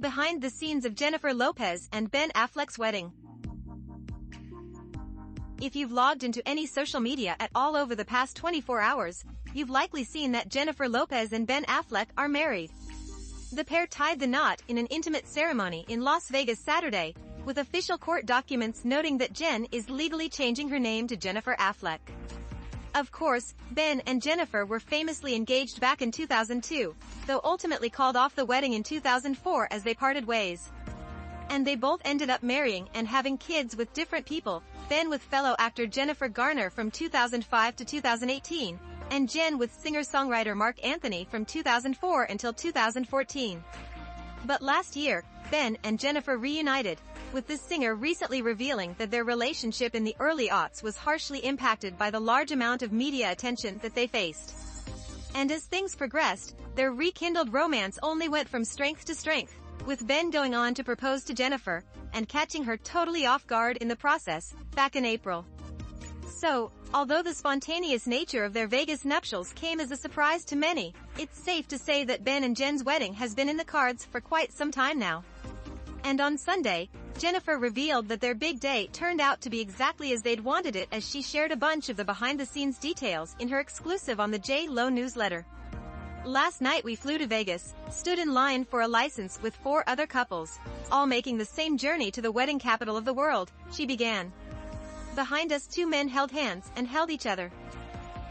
Behind the scenes of Jennifer Lopez and Ben Affleck's wedding. If you've logged into any social media at all over the past 24 hours, you've likely seen that Jennifer Lopez and Ben Affleck are married. The pair tied the knot in an intimate ceremony in Las Vegas Saturday, with official court documents noting that Jen is legally changing her name to Jennifer Affleck. Of course, Ben and Jennifer were famously engaged back in 2002, though ultimately called off the wedding in 2004 as they parted ways. And they both ended up marrying and having kids with different people, Ben with fellow actor Jennifer Garner from 2005 to 2018, and Jen with singer-songwriter Mark Anthony from 2004 until 2014. But last year, Ben and Jennifer reunited, with the singer recently revealing that their relationship in the early aughts was harshly impacted by the large amount of media attention that they faced. And as things progressed, their rekindled romance only went from strength to strength, with Ben going on to propose to Jennifer, and catching her totally off guard in the process, back in April. So, although the spontaneous nature of their Vegas nuptials came as a surprise to many, it's safe to say that Ben and Jen's wedding has been in the cards for quite some time now. And on Sunday, Jennifer revealed that their big day turned out to be exactly as they'd wanted it, as she shared a bunch of the behind-the-scenes details in her exclusive on the J.Lo newsletter. Last night we flew to Vegas, stood in line for a license with 4 other couples, all making the same journey to the wedding capital of the world, she began. Behind us 2 men held hands and held each other.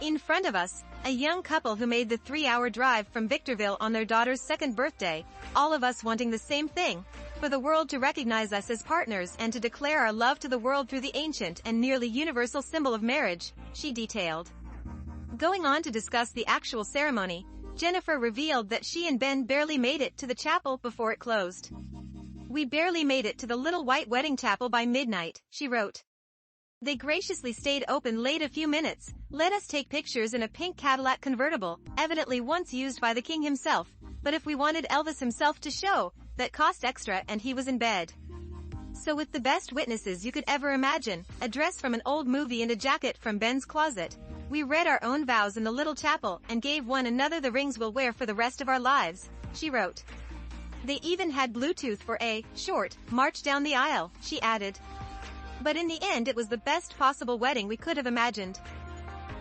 In front of us, a young couple who made the 3-hour drive from Victorville on their daughter's 2nd birthday, all of us wanting the same thing, for the world to recognize us as partners and to declare our love to the world through the ancient and nearly universal symbol of marriage, she detailed. Going on to discuss the actual ceremony, Jennifer revealed that she and Ben barely made it to the chapel before it closed. "We barely made it to the little white wedding chapel by midnight," she wrote. "They graciously stayed open late a few minutes, let us take pictures in a pink Cadillac convertible, evidently once used by the king himself, but if we wanted Elvis himself to show, that cost extra and he was in bed. So with the best witnesses you could ever imagine, a dress from an old movie and a jacket from Ben's closet, we read our own vows in the little chapel and gave one another the rings we'll wear for the rest of our lives," she wrote. "They even had Bluetooth for a short march down the aisle," she added. "But in the end it was the best possible wedding we could have imagined.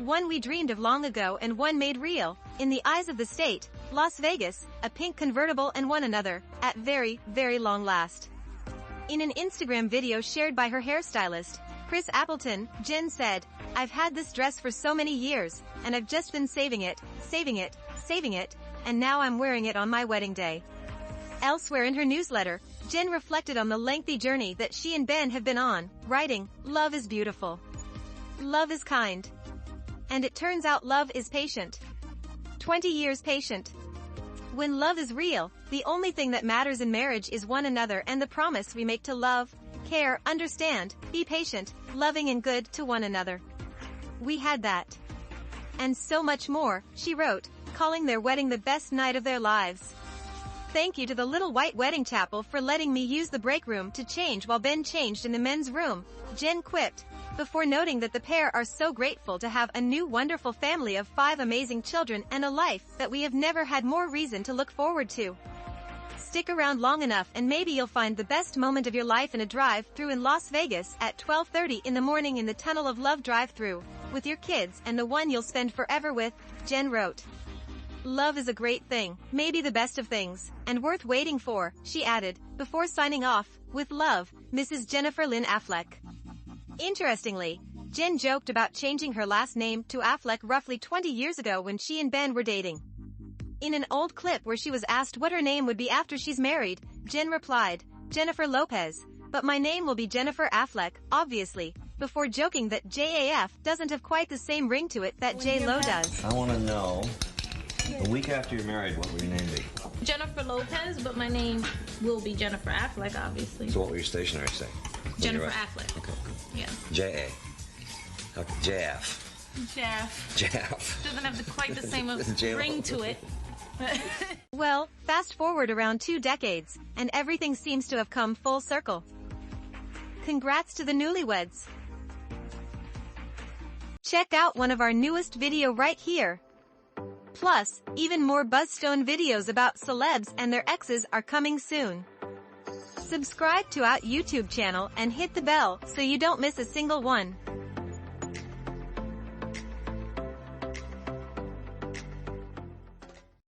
One we dreamed of long ago and one made real, in the eyes of the state, Las Vegas, a pink convertible and one another, at very, very long last." In an Instagram video shared by her hairstylist, Chris Appleton, Jen said, "I've had this dress for so many years, and I've just been saving it, and now I'm wearing it on my wedding day." Elsewhere in her newsletter, Jen reflected on the lengthy journey that she and Ben have been on, writing, "Love is beautiful. Love is kind. And it turns out love is patient. 20 years patient. When love is real, the only thing that matters in marriage is one another and the promise we make to love, care, understand, be patient, loving and good to one another. We had that. And so much more," she wrote, calling their wedding the best night of their lives. "Thank you to the little white wedding chapel for letting me use the break room to change while Ben changed in the men's room," Jen quipped, before noting that the pair are so grateful to have a new wonderful family of 5 amazing children and a life that we have never had more reason to look forward to. Stick around long enough and maybe you'll find the best moment of your life in a drive-thru in Las Vegas at 12:30 in the morning in the Tunnel of Love drive-thru, with your kids and the one you'll spend forever with, Jen wrote. "Love is a great thing, maybe the best of things, and worth waiting for," she added, before signing off, "With love, Mrs. Jennifer Lynn Affleck." Interestingly, Jen joked about changing her last name to Affleck roughly 20 years ago when she and Ben were dating. In an old clip where she was asked what her name would be after she's married, Jen replied, "Jennifer Lopez, but my name will be Jennifer Affleck, obviously," before joking that JAF doesn't have quite the same ring to it that J.Lo does. I want to know, a week after you're married, what will your name be? Jennifer Lopez, but my name will be Jennifer Affleck, obviously. So what will your stationery say? Jennifer Affleck. Okay. Yeah. J.A. Okay, J.F. Jeff. J.F. Doesn't have quite the same ring to it. Well, fast forward around 2 decades, and everything seems to have come full circle. Congrats to the newlyweds. Check out one of our newest video right here. Plus, even more Buzzstone videos about celebs and their exes are coming soon. Subscribe to our YouTube channel and hit the bell so you don't miss a single one.